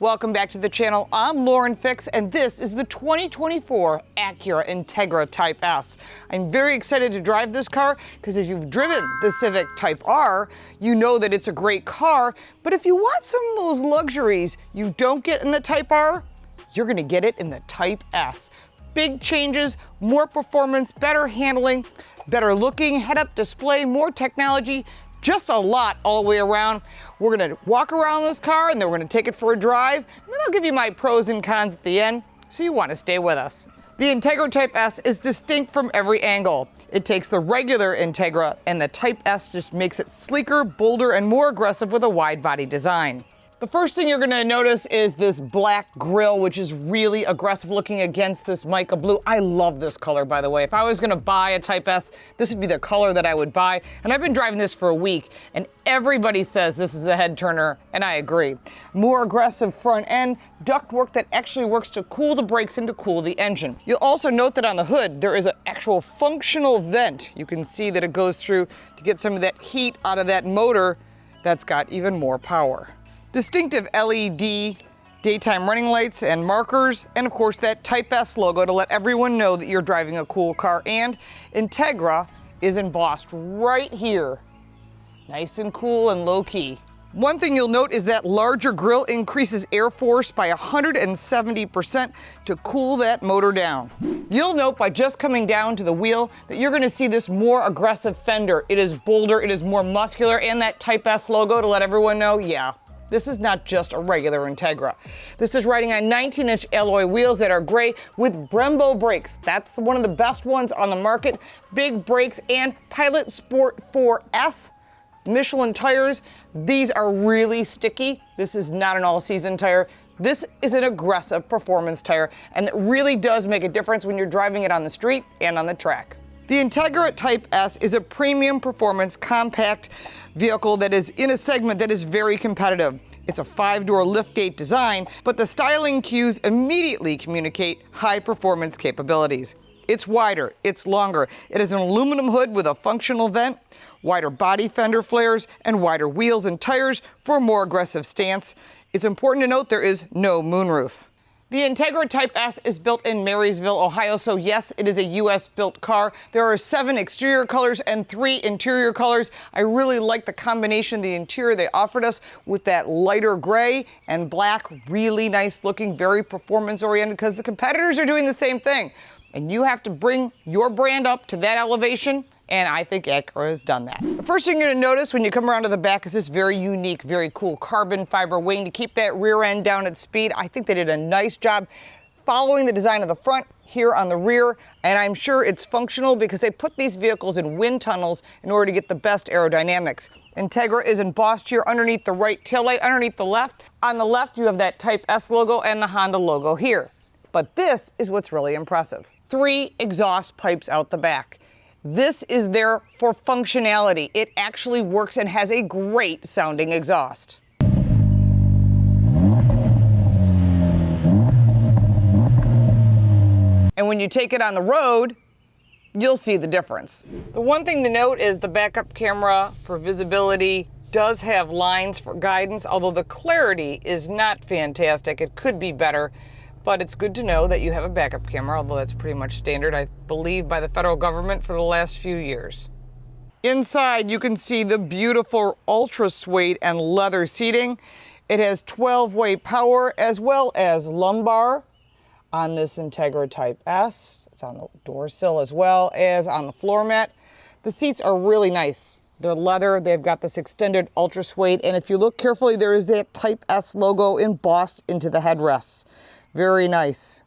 Welcome back to the channel. I'm Lauren Fix, and this is the 2024 Acura Integra Type S. I'm very excited to drive this car because if you've driven the Civic Type R, you know that it's a great car. But if you want some of those luxuries you don't get in the Type R, you're gonna get it in the Type S. Big changes, more performance, better handling, better looking head-up display, more technology, just a lot all the way around. We're gonna walk around this car and then we're gonna take it for a drive, and then I'll give you my pros and cons at the end, so you wanna stay with us. The Integra Type S is distinct from every angle. It takes the regular Integra and the Type S just makes it sleeker, bolder, and more aggressive with a wide body design. The first thing you're gonna notice is this black grille, which is really aggressive looking against this mica blue. I love this color, by the way. If I was gonna buy a Type S, this would be the color that I would buy. And I've been driving this for a week, and everybody says this is a head turner, and I agree. More aggressive front end, ductwork that actually works to cool the brakes and to cool the engine. You'll also note that on the hood, there is an actual functional vent. You can see that it goes through to get some of that heat out of that motor that's got even more power. Distinctive LED daytime running lights and markers, and of course that Type S logo to let everyone know that you're driving a cool car. And Integra is embossed right here. Nice and cool and low key. One thing you'll note is that larger grille increases airforce by 170% to cool that motor down. You'll note by just coming down to the wheel that you're gonna see this more aggressive fender. It is bolder, it is more muscular, and that Type S logo to let everyone know, yeah, this is not just a regular Integra. This is riding on 19-inch alloy wheels that are gray with Brembo brakes. That's one of the best ones on the market. Big brakes and Pilot Sport 4S. Michelin tires. These are really sticky. This is not an all-season tire. This is an aggressive performance tire, and it really does make a difference when you're driving it on the street and on the track. The Integra Type S is a premium performance compact vehicle that is in a segment that is very competitive. It's a 5-door liftgate design, but the styling cues immediately communicate high performance capabilities. It's wider, it's longer. It has an aluminum hood with a functional vent, wider body fender flares, and wider wheels and tires for a more aggressive stance. It's important to note there is no moonroof. The Integra Type S is built in Marysville, Ohio, so yes, it is a US built car. There are 7 exterior colors and 3 interior colors. I really like the combination of the interior they offered us with that lighter gray and black, really nice looking, very performance oriented, because the competitors are doing the same thing. And you have to bring your brand up to that elevation, and I think Acura has done that. The first thing you're gonna notice when you come around to the back is this very unique, very cool carbon fiber wing to keep that rear end down at speed. I think they did a nice job following the design of the front here on the rear, and I'm sure it's functional because they put these vehicles in wind tunnels in order to get the best aerodynamics. Integra is embossed here underneath the right taillight, underneath the left. On the left, you have that Type S logo and the Honda logo here. But this is what's really impressive. 3 exhaust pipes out the back. This is there for functionality. It actually works and has a great sounding exhaust. And when you take it on the road, you'll see the difference. The one thing to note is the backup camera for visibility does have lines for guidance, although the clarity is not fantastic. It could be better. But it's good to know that you have a backup camera, although that's pretty much standard, I believe, by the federal government for the last few years. Inside, you can see the beautiful ultra suede and leather seating. It has 12-way power as well as lumbar on this Integra Type S. It's on the door sill as well as on the floor mat. The seats are really nice. They're leather, they've got this extended ultra suede, and if you look carefully, there is that Type S logo embossed into the headrests. Very nice.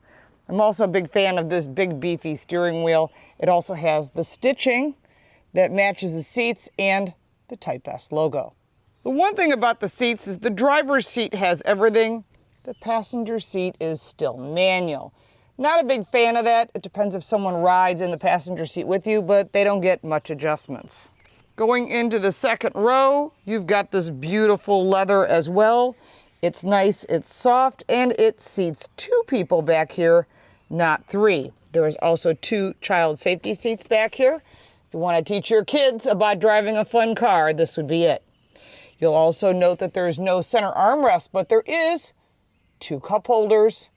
I'm also a big fan of this big beefy steering wheel. It also has the stitching that matches the seats and the Type S logo. The one thing about the seats is the driver's seat has everything. The passenger seat is still manual. Not a big fan of that. It depends if someone rides in the passenger seat with you, but they don't get much adjustments. Going into the second row, you've got this beautiful leather as well. It's nice, it's soft, and it seats 2 people back here, not 3. There is also 2 child safety seats back here. If you want to teach your kids about driving a fun car, this would be it. You'll also note that there is no center armrest, but there is 2 cup holders,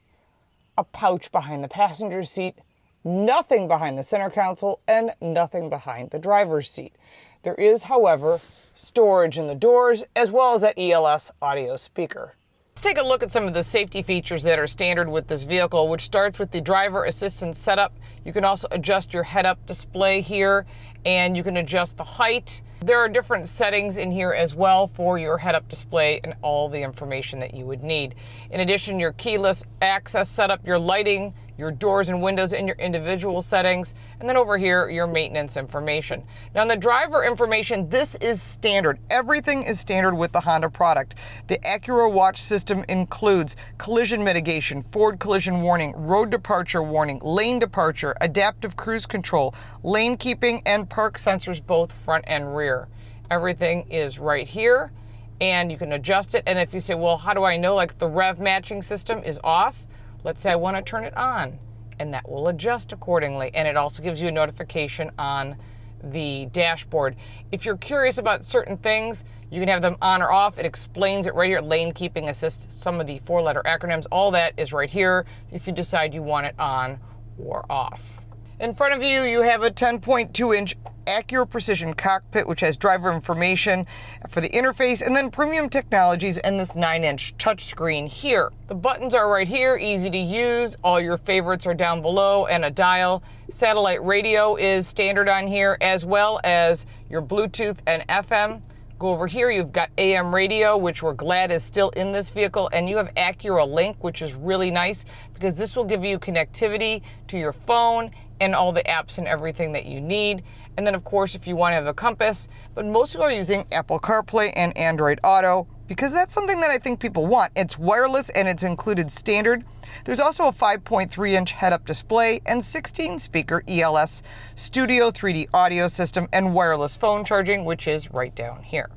a pouch behind the passenger seat, nothing behind the center console, and nothing behind the driver's seat. There is, however, storage in the doors as well as that ELS audio speaker. Let's take a look at some of the safety features that are standard with this vehicle, which starts with the driver assistance setup. You can also adjust your head-up display here, and you can adjust the height. There are different settings in here as well for your head-up display and all the information that you would need. In addition, your keyless access setup, your lighting, your doors and windows in your individual settings, and then over here, your maintenance information. Now, in the driver information, this is standard. Everything is standard with the Honda product. The Acura watch system includes collision mitigation, forward collision warning, road departure warning, lane departure, adaptive cruise control, lane keeping, and park sensors, both front and rear. Everything is right here, and you can adjust it. And if you say, well, how do I know, like, the rev matching system is off? Let's say I want to turn it on, and that will adjust accordingly. And it also gives you a notification on the dashboard. If you're curious about certain things, you can have them on or off. It explains it right here. Lane keeping assist, some of the 4-letter acronyms, all that is right here if you decide you want it on or off. In front of you, you have a 10.2-inch Acura Precision cockpit, which has driver information for the interface, and then premium technologies and this 9-inch touchscreen here. The buttons are right here, easy to use. All your favorites are down below, and a dial. Satellite radio is standard on here, as well as your Bluetooth and FM. Go over here, you've got AM radio, which we're glad is still in this vehicle, and you have Acura Link, which is really nice because this will give you connectivity to your phone and all the apps and everything that you need. And then, of course, if you want to have a compass, but most people are using Apple CarPlay and Android Auto because that's something that I think people want. It's wireless and it's included standard. There's also a 5.3-inch head-up display and 16-speaker ELS Studio 3D audio system and wireless phone charging, which is right down here.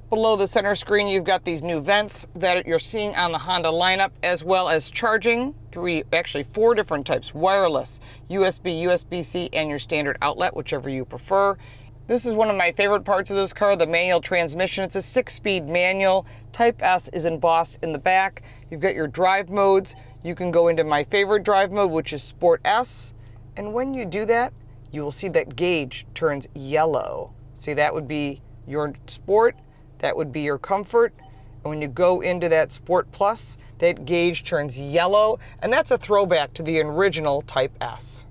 Below the center screen, you've got these new vents that you're seeing on the Honda lineup, as well as charging, 4 different types: wireless, USB, USB-C, and your standard outlet, whichever you prefer. This is one of my favorite parts of this car, the manual transmission. It's a 6-speed manual. Type S is embossed in the back. You've got your drive modes. You can go into my favorite drive mode, which is Sport S. And when you do that, you will see that gauge turns yellow. See, that would be your Sport. That would be your Comfort. And when you go into that Sport Plus, that gauge turns yellow. And that's a throwback to the original Type S.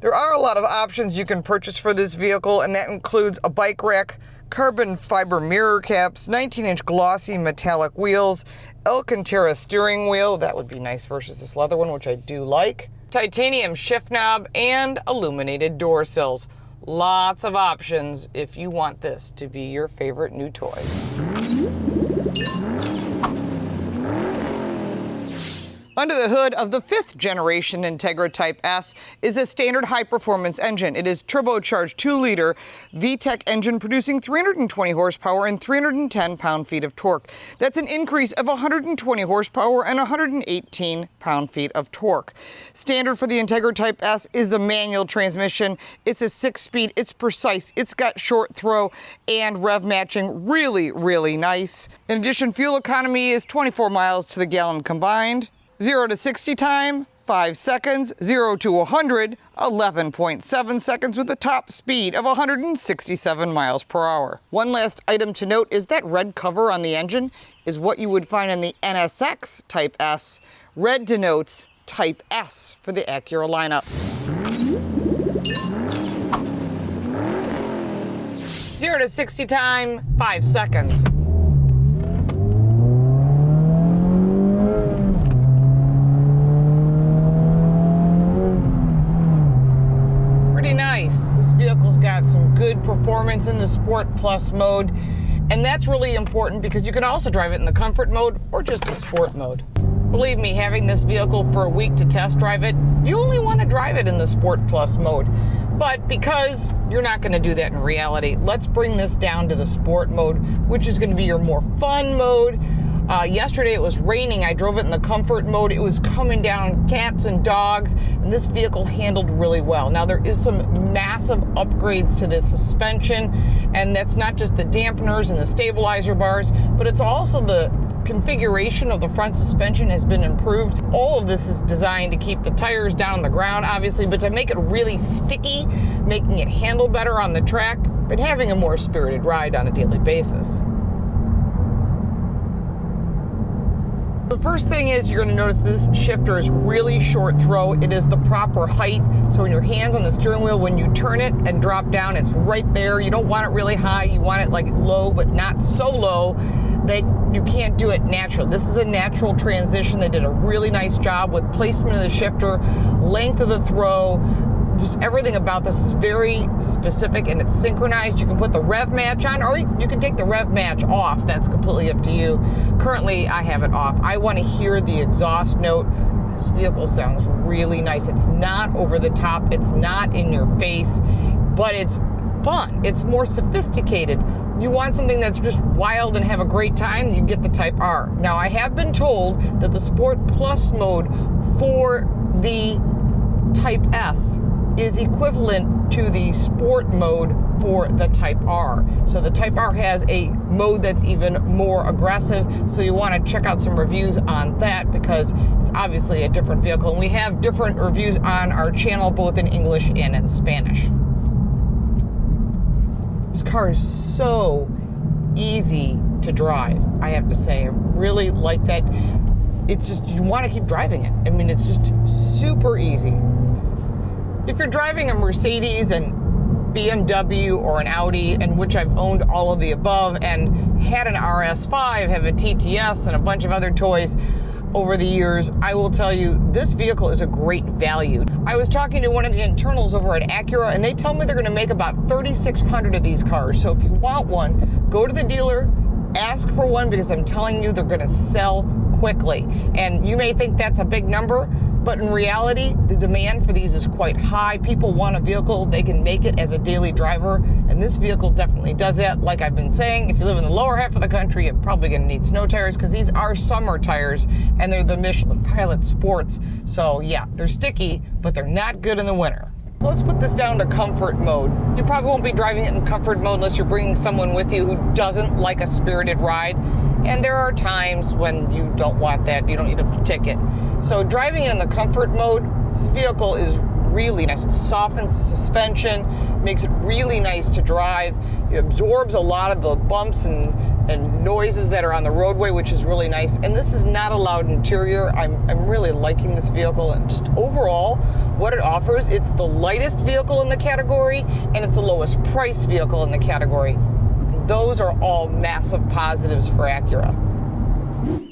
There are a lot of options you can purchase for this vehicle, and that includes a bike rack, carbon fiber mirror caps, 19-inch glossy metallic wheels, Alcantara steering wheel, that would be nice versus this leather one, which I do like, titanium shift knob, and illuminated door sills. Lots of options if you want this to be your favorite new toy. Under the hood of the 5th generation Integra Type S is a standard high-performance engine. It is turbocharged 2-liter VTEC engine producing 320 horsepower and 310 pound-feet of torque. That's an increase of 120 horsepower and 118 pound-feet of torque. Standard for the Integra Type S is the manual transmission. It's a 6-speed, it's precise, it's got short throw and rev matching, really, really nice. In addition, fuel economy is 24 miles to the gallon combined. 0 to 60 time, 5 seconds. 0 to 100, 11.7 seconds with a top speed of 167 miles per hour. One last item to note is that red cover on the engine is what you would find in the NSX Type S. Red denotes Type S for the Acura lineup. 0 to 60 time, 5 seconds. Nice. This vehicle's got some good performance in the Sport Plus mode, and that's really important because you can also drive it in the Comfort mode or just the Sport mode. Believe me, having this vehicle for a week to test drive it, you only want to drive it in the Sport Plus mode. But because you're not going to do that in reality, let's bring this down to the Sport mode, which is going to be your more fun mode. Yesterday it was raining. I drove it in the Comfort mode. It was coming down cats and dogs, and this vehicle handled really well. Now there is some massive upgrades to the suspension, and that's not just the dampeners and the stabilizer bars, but it's also the configuration of the front suspension has been improved. All of this is designed to keep the tires down on the ground, obviously, but to make it really sticky, making it handle better on the track, but having a more spirited ride on a daily basis. The first thing is you're going to notice this shifter is really short throw. It is the proper height. So when your hand's on the steering wheel, when you turn it and drop down, it's right there. You don't want it really high. You want it like low, but not so low that you can't do it natural. This is a natural transition. They did a really nice job with placement of the shifter, length of the throw. Just everything about this is very specific and it's synchronized. You can put the rev match on, or you can take the rev match off. That's completely up to you. Currently, I have it off. I want to hear the exhaust note. This vehicle sounds really nice. It's not over the top. It's not in your face, but it's fun. It's more sophisticated. You want something that's just wild and have a great time, you get the Type R. Now, I have been told that the Sport Plus mode for the Type S is equivalent to the sport mode for the Type R. So the Type R has a mode that's even more aggressive. So you want to check out some reviews on that because it's obviously a different vehicle. And we have different reviews on our channel, both in English and in Spanish. This car is so easy to drive, I have to say. I really like that. It's just, you want to keep driving it. I mean, it's just super easy. If you're driving a Mercedes and BMW or an Audi, and which I've owned all of the above and had an RS5, have a TTS and a bunch of other toys over the years, I will tell you this vehicle is a great value. I was talking to one of the internals over at Acura and they tell me they're going to make about 3,600 of these cars. So if you want one, go to the dealer, ask for one, because I'm telling you they're going to sell quickly. And you may think that's a big number, but in reality, the demand for these is quite high. People want a vehicle, they can make it as a daily driver, and this vehicle definitely does that. Like I've been saying, if you live in the lower half of the country, you're probably gonna need snow tires because these are summer tires, and they're the Michelin Pilot Sports. So yeah, they're sticky, but they're not good in the winter. So let's put this down to comfort mode. You probably won't be driving it in comfort mode unless you're bringing someone with you who doesn't like a spirited ride. And there are times when you don't want that, you don't need a ticket. So driving it in the comfort mode, this vehicle is really nice. It softens the suspension, makes it really nice to drive. It absorbs a lot of the bumps and noises that are on the roadway, which is really nice. And this is not a loud interior. I'm really liking this vehicle, and just overall what it offers, it's the lightest vehicle in the category and it's the lowest price vehicle in the category. Those are all massive positives for Acura.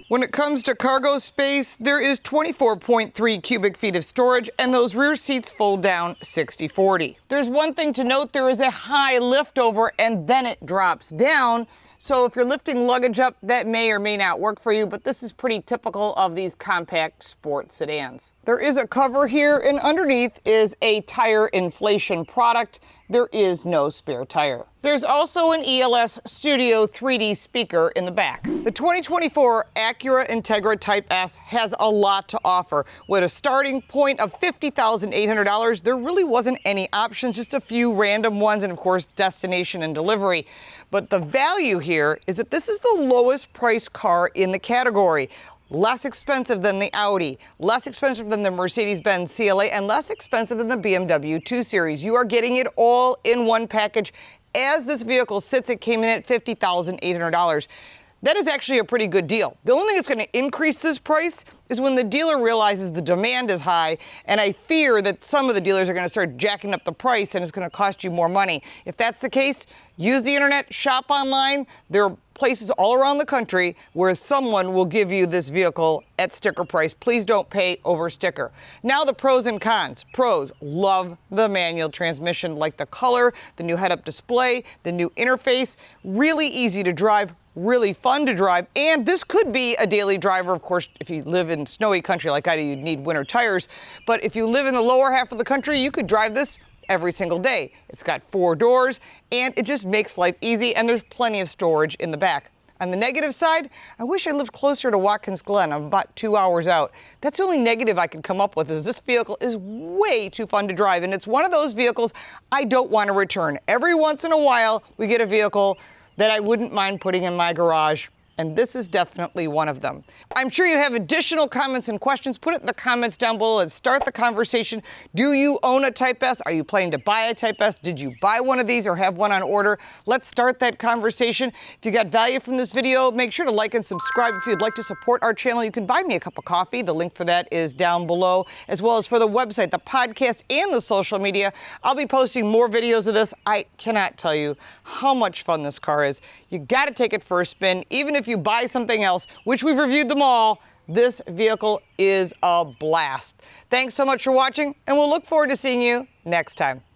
When it comes to cargo space, there is 24.3 cubic feet of storage, and those rear seats fold down 60/40. There's one thing to note, there is a high lift over and then it drops down. So if you're lifting luggage up, that may or may not work for you, but this is pretty typical of these compact sport sedans. There is a cover here, and underneath is a tire inflation product. There is no spare tire. There's also an ELS Studio 3D speaker in the back. The 2024 Acura Integra Type S has a lot to offer. With a starting point of $50,800, there really wasn't any options, just a few random ones, and of course, destination and delivery. But the value here is that this is the lowest priced car in the category. Less expensive than the Audi, less expensive than the Mercedes-Benz CLA, and less expensive than the BMW 2 Series. You are getting it all in one package. As this vehicle sits, it came in at $50,800. That is actually a pretty good deal. The only thing that's going to increase this price is when the dealer realizes the demand is high, and I fear that some of the dealers are going to start jacking up the price and it's going to cost you more money. If that's the case, use the internet, shop online. There are places all around the country where someone will give you this vehicle at sticker price. Please don't pay over sticker. Now the pros and cons. Pros, love the manual transmission, like the color, the new head-up display, the new interface, really easy to drive, really fun to drive, and this could be a daily driver. Of course, if you live in snowy country like I do, you'd need winter tires, but if you live in the lower half of the country, you could drive this every single day. It's got 4 doors, and it just makes life easy, and there's plenty of storage in the back. On the negative side, I wish I lived closer to Watkins Glen. I'm about 2 hours out. That's the only negative I could come up with, is this vehicle is way too fun to drive, and it's one of those vehicles I don't want to return. Every once in a while, we get a vehicle that I wouldn't mind putting in my garage and this is definitely one of them. I'm sure you have additional comments and questions. Put it in the comments down below and start the conversation. Do you own a Type S? Are you planning to buy a Type S? Did you buy one of these or have one on order? Let's start that conversation. If you got value from this video, make sure to like and subscribe. If you'd like to support our channel, you can buy me a cup of coffee. The link for that is down below, as well as for the website, the podcast, and the social media. I'll be posting more videos of this. I cannot tell you how much fun this car is. You got to take it for a spin. Even if you buy something else, which we've reviewed them all, this vehicle is a blast. Thanks so much for watching, and we'll look forward to seeing you next time.